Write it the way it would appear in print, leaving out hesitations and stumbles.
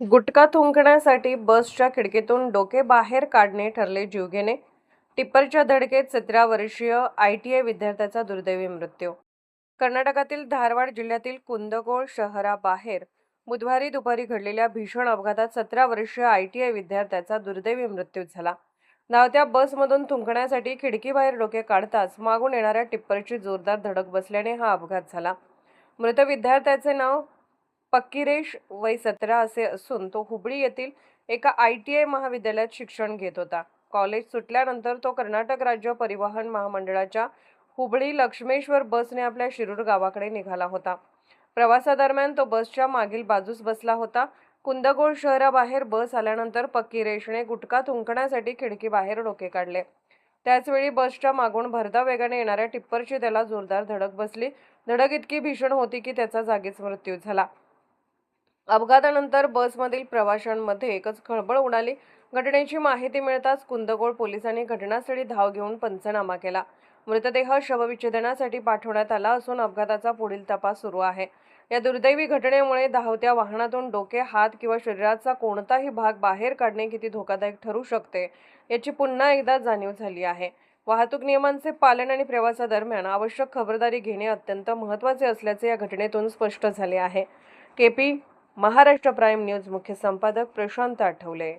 गुटखा थुंकण्यासाठी बसच्या खिडकीतून डोके बाहेर काढणे ठरले जीवघेणे. टिप्परच्या धडकेत 17 वर्षीय ITI विद्यार्थ्याचा दुर्दैवी मृत्यू. कर्नाटकातील धारवाड जिल्ह्यातील कुंदगोळ शहराबाहेर बुधवारी दुपारी घडलेल्या भीषण अपघातात 17 वर्षीय ITI विद्यार्थ्याचा दुर्दैवी मृत्यू झाला. धावत्या बसमधून थुंकण्यासाठी खिडकीबाहेर डोके काढताच मागून येणाऱ्या टिप्परची जोरदार धडक बसल्याने हा अपघात झाला. मृत विद्यार्थ्याचे नाव पक्कीरेश वय 17 असे असून तो हुबळी येथील एका ITI महाविद्यालयात शिक्षण घेत होता. कॉलेज सुटल्यानंतर तो कर्नाटक राज्य परिवहन महामंडळाच्या हुबळी लक्ष्मेश्वर बसने आपल्या शिरूर गावाकडे निघाला होता. प्रवासादरम्यान तो बसच्या मागील बाजूस बसला होता. कुंदगोळ शहराबाहेर बस आल्यानंतर पक्कीरेशने गुटखा थुंकण्यासाठी खिडकीबाहेर डोके काढले. त्याचवेळी बसच्या मागून भरधाव वेगाने येणाऱ्या टिप्परची त्याला जोरदार धडक बसली. धडक इतकी भीषण होती की त्याचा जागीच मृत्यू झाला. अपघातानंतर बसमधील प्रवाशांमध्ये एकच खळबळ उडाली. घटनेची माहिती मिळताच कुंदगोळ पोलिसांनी घटनास्थळी धाव घेऊन पंचनामा केला. मृतदेह शवविच्छेदनासाठी पाठवण्यात आला असून अपघाताचा पुढील तपास सुरू आहे. या दुर्दैवी घटनेमुळे धावत्या वाहनातून डोके, हात किंवा शरीराचा कोणताही भाग बाहेर काढणे किती धोकादायक ठरू शकते याची पुन्हा एकदा जाणीव झाली आहे. वाहतूक नियमांचे पालन आणि प्रवासादरम्यान आवश्यक खबरदारी घेणे अत्यंत महत्त्वाचे असल्याचे या घटनेतून स्पष्ट झाले आहे. KP महाराष्ट्र प्राईम न्यूज मुख्य संपादक प्रशांत आठवले.